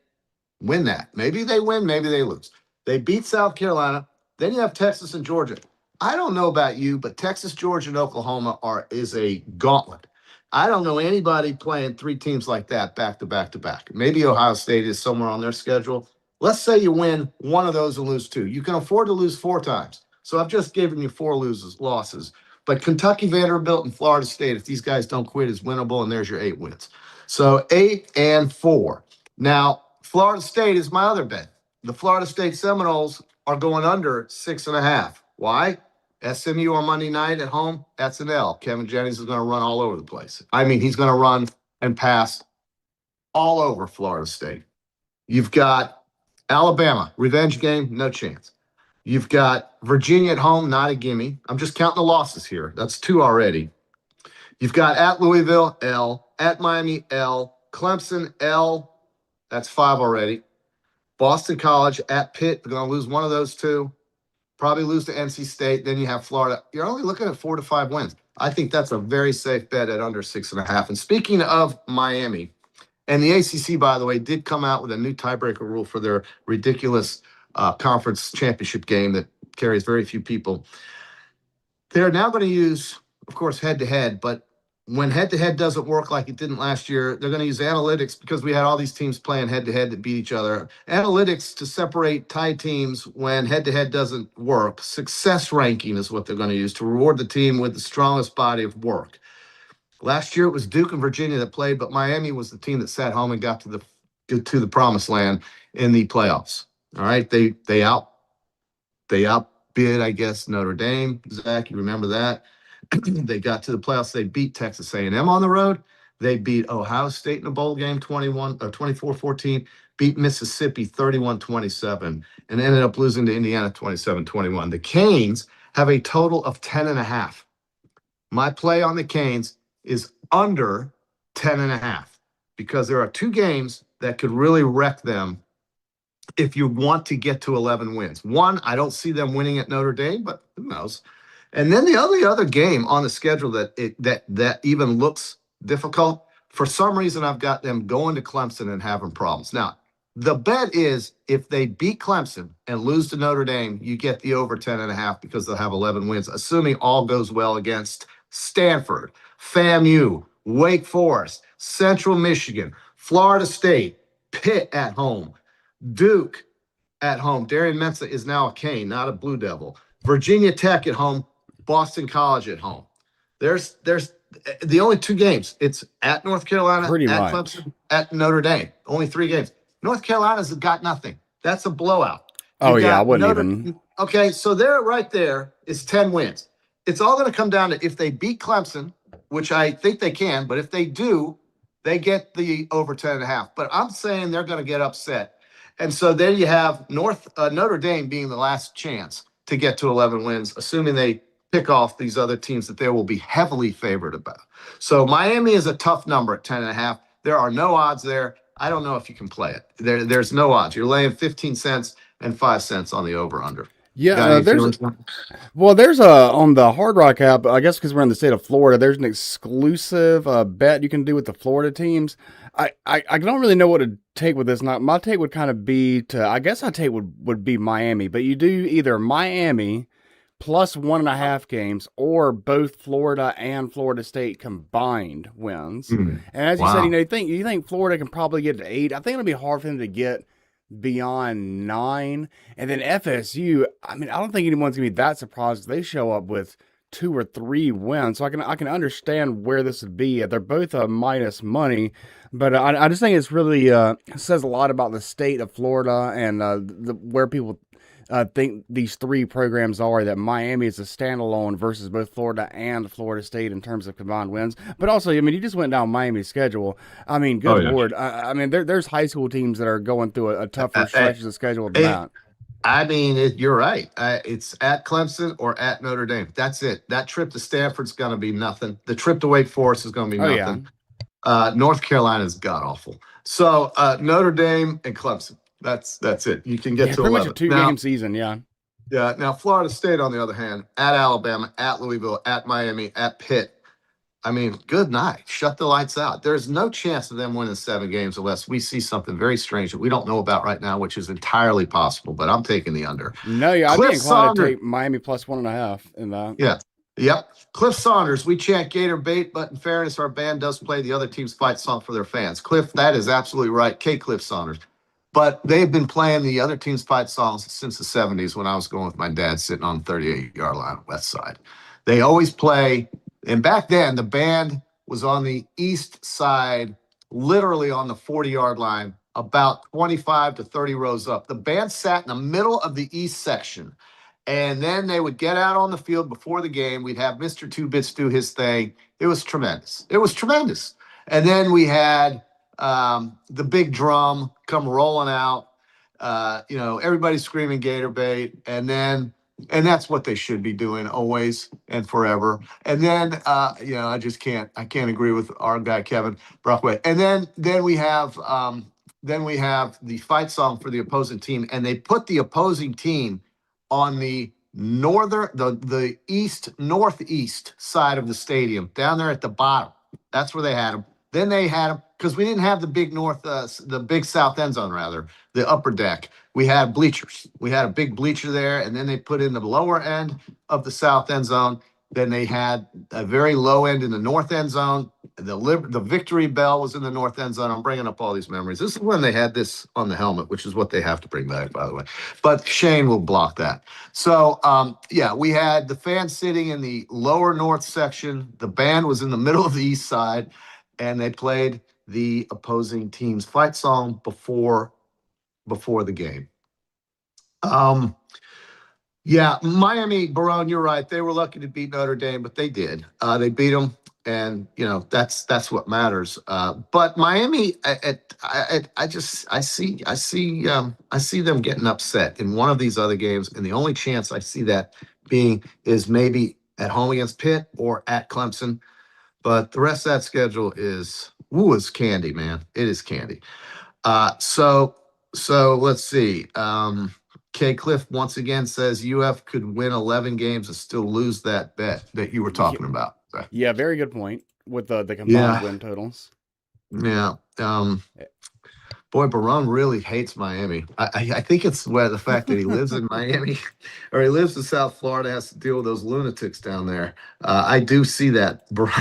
win that. Maybe they win, maybe they lose. They beat South Carolina. Then you have Texas and Georgia. I don't know about you, but Texas, Georgia, and Oklahoma is a gauntlet. I don't know anybody playing 3 teams like that back to back to back. Maybe Ohio State is somewhere on their schedule. Let's say you win one of those and lose 2. You can afford to lose 4 times. So I've just given you 4 losses. But Kentucky, Vanderbilt, and Florida State, if these guys don't quit, is winnable, and there's your 8 wins. So 8 and 4. Now, Florida State is my other bet. The Florida State Seminoles are going under 6.5. Why? SMU on Monday night at home, that's an L. Kevin Jennings is going to run all over the place. I mean, he's going to run and pass all over Florida State. You've got Alabama, revenge game, no chance. You've got Virginia at home, not a gimme. I'm just counting the losses here. That's 2 already. You've got at Louisville, L. At Miami, L. Clemson, L. That's 5 already. Boston College, at Pitt, they're going to lose one of those 2. Probably lose to NC State. Then you have Florida. You're only looking at 4 to 5 wins. I think that's a very safe bet at under 6.5. And speaking of Miami, and the ACC, by the way, did come out with a new tiebreaker rule for their ridiculous conference championship game that carries very few people. They're now going to use, of course, head-to-head, but when head-to-head doesn't work like it didn't last year, they're going to use analytics because we had all these teams playing head-to-head that beat each other. Analytics to separate tie teams when head-to-head doesn't work. Success ranking is what they're going to use to reward the team with the strongest body of work. Last year, it was Duke and Virginia that played, but Miami was the team that sat home and got to the promised land in the playoffs. All right, they outbid, I guess, Notre Dame. Zach, you remember that? They got to the playoffs. They beat Texas A&M on the road. They beat Ohio State in a bowl game 24-14, beat Mississippi 31-27, and ended up losing to Indiana 27-21. The Canes have a total of 10.5. My play on the Canes is under 10.5 because there are 2 games that could really wreck them if you want to get to 11 wins. One, I don't see them winning at Notre Dame, but who knows? And then the other game on the schedule that even looks difficult, for some reason I've got them going to Clemson and having problems. Now, the bet is if they beat Clemson and lose to Notre Dame, you get the over 10.5 because they'll have 11 wins, assuming all goes well against Stanford, FAMU, Wake Forest, Central Michigan, Florida State, Pitt at home, Duke at home. Darian Mensah is now a Cane, not a Blue Devil. Virginia Tech at home, Boston College at home. There's the only 2 games. It's at North Carolina, at Clemson, at Notre Dame. Only 3 games. North Carolina's got nothing. That's a blowout. Oh, yeah, I wouldn't even. Okay, so there right there is 10 wins. It's all going to come down to if they beat Clemson, which I think they can, but if they do, they get the over 10.5. But I'm saying they're going to get upset. And so there you have Notre Dame being the last chance to get to 11 wins, assuming they pick off these other teams that they will be heavily favored about. So Miami is a tough number at 10.5. There are no odds there. I don't know if you can play it. There's no odds. You're laying 15 cents and 5 cents on the over-under. Yeah, there's on the Hard Rock app, I guess because we're in the state of Florida, there's an exclusive bet you can do with the Florida teams. I don't really know what to take with this. Now, my take would kind of be I guess my take would be Miami, but you do either Miami plus 1.5 games or both Florida and Florida State combined wins. And as you said, you think Florida can probably get to 8. I think it'll be hard for them to get beyond 9. And then FSU, I mean, I don't think anyone's gonna be that surprised if they show up with 2 or 3 wins. So I can understand where this would be. They're both minus money, but I just think it's really says a lot about the state of Florida and where people think these 3 programs are, that Miami is a standalone versus both Florida and Florida State in terms of combined wins. But also, I mean, you just went down Miami's schedule. I mean, good Lord. I mean, there's high school teams that are going through a tougher stretches of schedule than that. I mean, you're right. It's at Clemson or at Notre Dame. That's it. That trip to Stanford's going to be nothing. The trip to Wake Forest is going to be nothing. North Carolina's god-awful. So Notre Dame and Clemson. That's it. You can get to 11. Pretty much a 2-game season, Yeah. Now, Florida State, on the other hand, at Alabama, at Louisville, at Miami, at Pitt. I mean, good night. Shut the lights out. There's no chance of them winning 7 games unless we see something very strange that we don't know about right now, which is entirely possible. But I'm taking the under. No, yeah, I'd be inclined to take Miami plus 1.5 in that. Yeah. Yep. Cliff Saunders, we chant Gator bait, but in fairness, our band does play the other team's fight song for their fans. Cliff, that is absolutely right. K. Cliff Saunders. But they've been playing the other team's fight songs since the 70s when I was going with my dad sitting on the 38-yard line, west side. They always play, and back then the band was on the east side, literally on the 40-yard line, about 25 to 30 rows up. The band sat in the middle of the east section, And then they would get out on the field before the game. We'd have Mr. Two Bits do his thing. It was tremendous. It was tremendous. And then we had the big drum come rolling out. Everybody screaming Gator bait. And that's what they should be doing always and forever. And then, I can't agree with our guy, Kevin Brockway. And then we have the fight song for the opposing team. And they put the opposing team on the northeast side of the stadium, down there at the bottom. That's where they had them. Then they had them, because we didn't have the big south end zone, rather, the upper deck. We had bleachers. We had a big bleacher there, and then they put in the lower end of the south end zone. Then they had a very low end in the north end zone. The victory bell was in the north end zone. I'm bringing up all these memories. This is when they had this on the helmet, which is what they have to bring back, by the way. But Shane will block that. So, we had the fans sitting in the lower north section. The band was in the middle of the east side, and they played the opposing team's fight song before the game. Miami, Barone, you're right. They were lucky to beat Notre Dame, but they did. They beat them, and that's what matters. But Miami, I see them getting upset in one of these other games, and the only chance I see that being is maybe at home against Pitt or at Clemson. But the rest of that schedule is candy, man. It is candy. So let's see. K. Cliff once again says UF could win 11 games and still lose that bet that you were talking about. Yeah, very good point with the combined win totals. Yeah. Boy, Barone really hates Miami. I think it's the fact that he lives in Miami or he lives in South Florida, has to deal with those lunatics down there. I do see that, Barone.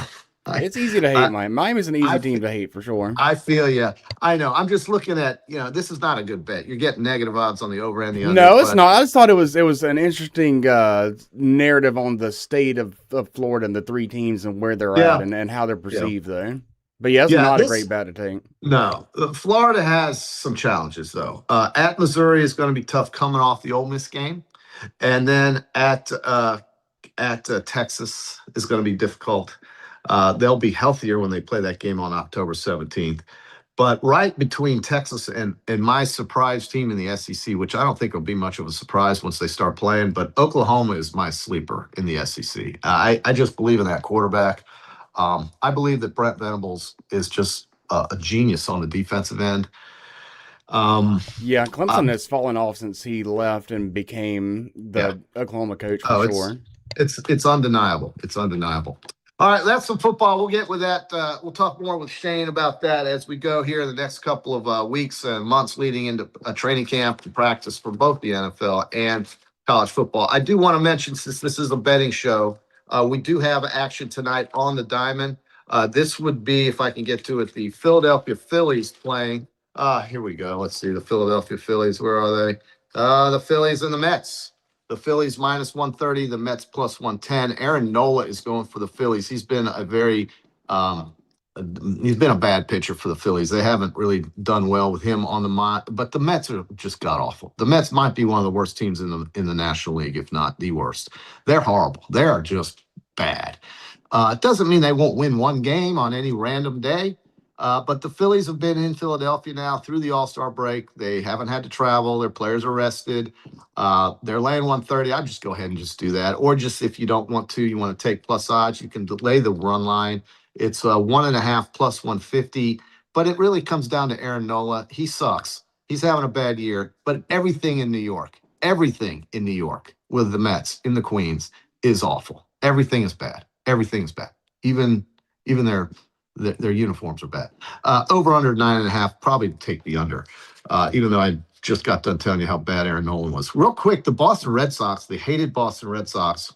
It's easy to hate Miami. Miami's an easy team to hate for sure. I feel you. I know. I'm just looking at, this is not a good bet. You're getting negative odds on the over and the under. No, it's not. I just thought it was an interesting narrative on the state of Florida and the three teams and where they're at and how they're perceived there. But it's not a great bet to take. No. Florida has some challenges, though. At Missouri is going to be tough coming off the Ole Miss game. And then at Texas is going to be difficult. They'll be healthier when they play that game on October 17th. But right between Texas and my surprise team in the SEC, which I don't think will be much of a surprise once they start playing, but Oklahoma is my sleeper in the SEC. I just believe in that quarterback. I believe that Brent Venables is just a genius on the defensive end. Clemson has fallen off since he left and became the Oklahoma coach for sure. It's undeniable. It's undeniable. All right, that's some football. We'll get with that. We'll talk more with Shane about that as we go here in the next couple of weeks and months leading into a training camp and practice for both the NFL and college football. I do want to mention, since this is a betting show, we do have action tonight on the diamond. This would be, if I can get to it, the Philadelphia Phillies playing. Here we go. Let's see. The Philadelphia Phillies. Where are they? The Phillies and the Mets. The Phillies minus 130, the Mets plus 110. Aaron Nola is going for the Phillies. He's been a bad pitcher for the Phillies. They haven't really done well with him on the mound, but the Mets are just god awful. The Mets might be one of the worst teams in the National League, if not the worst. They're horrible. They are just bad. It doesn't mean they won't win one game on any random day. But the Phillies have been in Philadelphia now through the All-Star break. They haven't had to travel. Their players are rested. They're laying 130. I'd just go ahead and just do that. Or just if you don't want to, you want to take plus odds, you can delay the run line. It's 1.5 plus 150. But it really comes down to Aaron Nola. He sucks. He's having a bad year. But everything in New York with the Mets in the Queens is awful. Everything is bad. Everything is bad. Even their uniforms are bad. Over under 9.5, probably take the under, even though I just got done telling you how bad Aaron Nolan was. Real quick, the Boston Red Sox, the hated Boston Red Sox.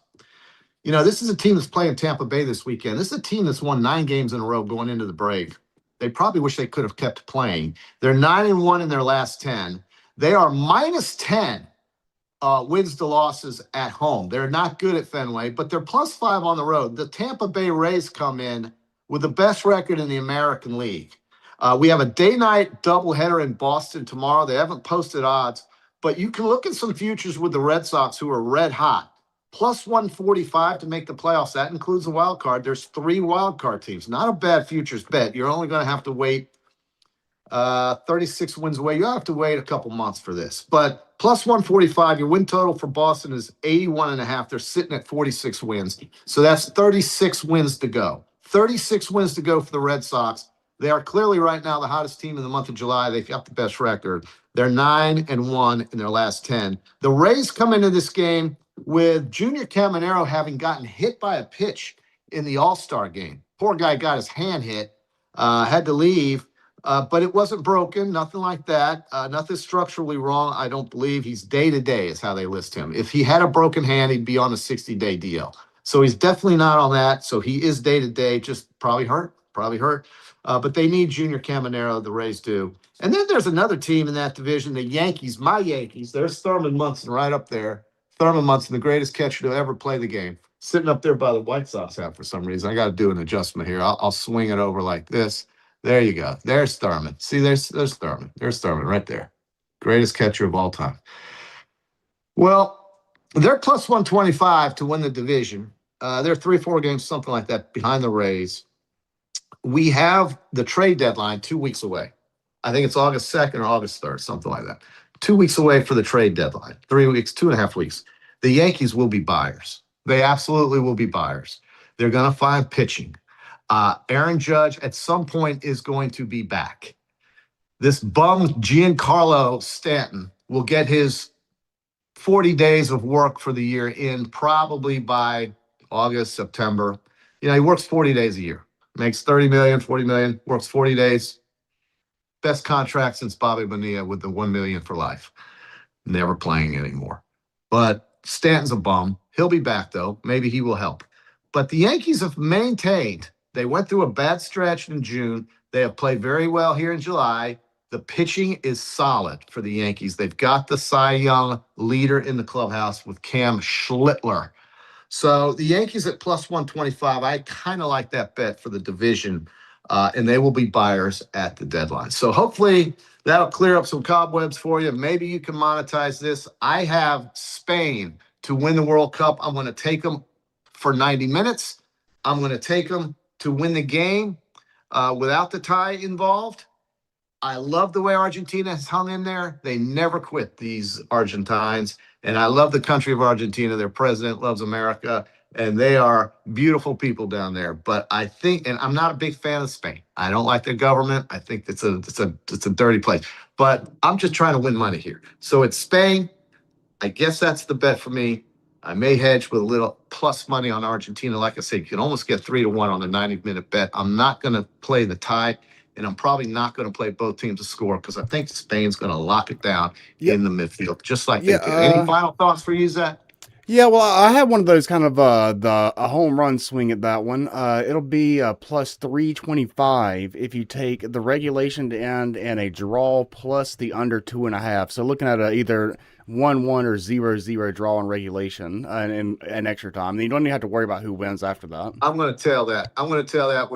This is a team that's playing Tampa Bay this weekend. This is a team that's won 9 games in a row going into the break. They probably wish they could have kept playing. They're 9-1 in their last 10. They are minus 10 wins to losses at home. They're not good at Fenway, but they're plus 5 on the road. The Tampa Bay Rays come in with the best record in the American League. We have a day-night doubleheader in Boston tomorrow. They haven't posted odds, But you can look at some futures with the Red Sox who are red hot. Plus 145 to make the playoffs. That includes a wild card. There's 3 wild card teams. Not a bad futures bet. You're only going to have to wait 36 wins away. You'll have to wait a couple months for this. But plus 145, your win total for Boston is 81.5. They're sitting at 46 wins. So that's 36 wins to go. 36 wins to go for the Red Sox. They are clearly right now the hottest team in the month of July. They've got the best record. They're 9-1 in their last 10. The Rays come into this game with Junior Caminero having gotten hit by a pitch in the All-Star game. Poor guy got his hand hit, had to leave. But it wasn't broken, nothing like that. Nothing structurally wrong, I don't believe. He's day-to-day is how they list him. If he had a broken hand, he'd be on a 60-day deal. So he's definitely not on that. So he is day-to-day, just probably hurt. But they need Junior Caminero, the Rays do. And then there's another team in that division, the Yankees, my Yankees. There's Thurman Munson right up there. Thurman Munson, the greatest catcher to ever play the game. Sitting up there by the White Sox hat for some reason. I got to do an adjustment here. I'll swing it over like this. There you go. There's Thurman. See, there's Thurman. There's Thurman right there. Greatest catcher of all time. Well, they're plus 125 to win the division. They're 3-4 games, something like that, behind the Rays. We have the trade deadline 2 weeks away. I think it's August 2nd or August 3rd, something like that. 2 weeks away for the trade deadline. 3 weeks, 2.5 weeks. The Yankees will be buyers. They absolutely will be buyers. They're going to find pitching. Aaron Judge at some point is going to be back. This bum Giancarlo Stanton will get his 40 days of work for the year in probably by August, September. You know, he works 40 days a year. Makes 30 million, 40 million, works 40 days. Best contract since Bobby Bonilla with the 1 million for life. Never playing anymore. But Stanton's a bum. He'll be back, though. Maybe he will help. But the Yankees have maintained. They went through a bad stretch in June. They have played very well here in July. The pitching is solid for the Yankees. They've got the Cy Young leader in the clubhouse with Cam Schlittler. So the Yankees at plus 125, I kind of like that bet for the division, and they will be buyers at the deadline. So hopefully that'll clear up some cobwebs for you. Maybe you can monetize this. I have Spain to win the World Cup. I'm going to take them for 90 minutes. I'm going to take them to win the game without the tie involved. I love the way Argentina has hung in there. They never quit, these Argentines. And I love the country of Argentina. Their president loves America, and they are beautiful people down there. But I think, and I'm not a big fan of Spain. I don't like their government. I think it's a dirty place. But I'm just trying to win money here. So it's Spain. I guess that's the bet for me. I may hedge with a little plus money on Argentina. Like I said, you can almost get 3-1 on the 90-minute bet. I'm not going to play the tie. And I'm probably not going to play both teams to score because I think Spain's going to lock it down in the midfield, just like they did. Any final thoughts for you, Zach? Yeah, well, I had one of those kind of a home run swing at that one. It'll be plus 325 if you take the regulation to end and a draw plus the under 2.5. So looking at either 1-1 or 0-0 draw in regulation and extra time. And you don't even have to worry about who wins after that. I'm going to tail that. I'm going to tail that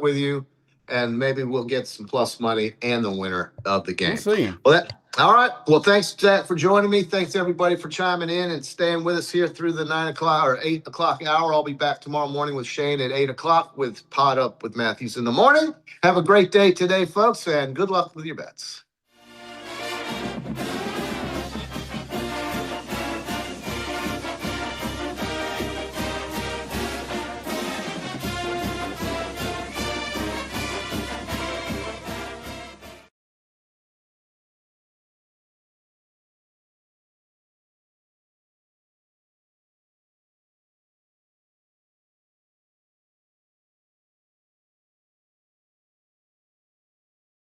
with you. And maybe we'll get some plus money and the winner of the game. We'll see. Well, all right. Well, thanks, Jack, for joining me. Thanks, everybody, for chiming in and staying with us here through the 9 o'clock or 8 o'clock hour. I'll be back tomorrow morning with Shane at 8 o'clock with PodUp with Matthews in the morning. Have a great day today, folks, and good luck with your bets.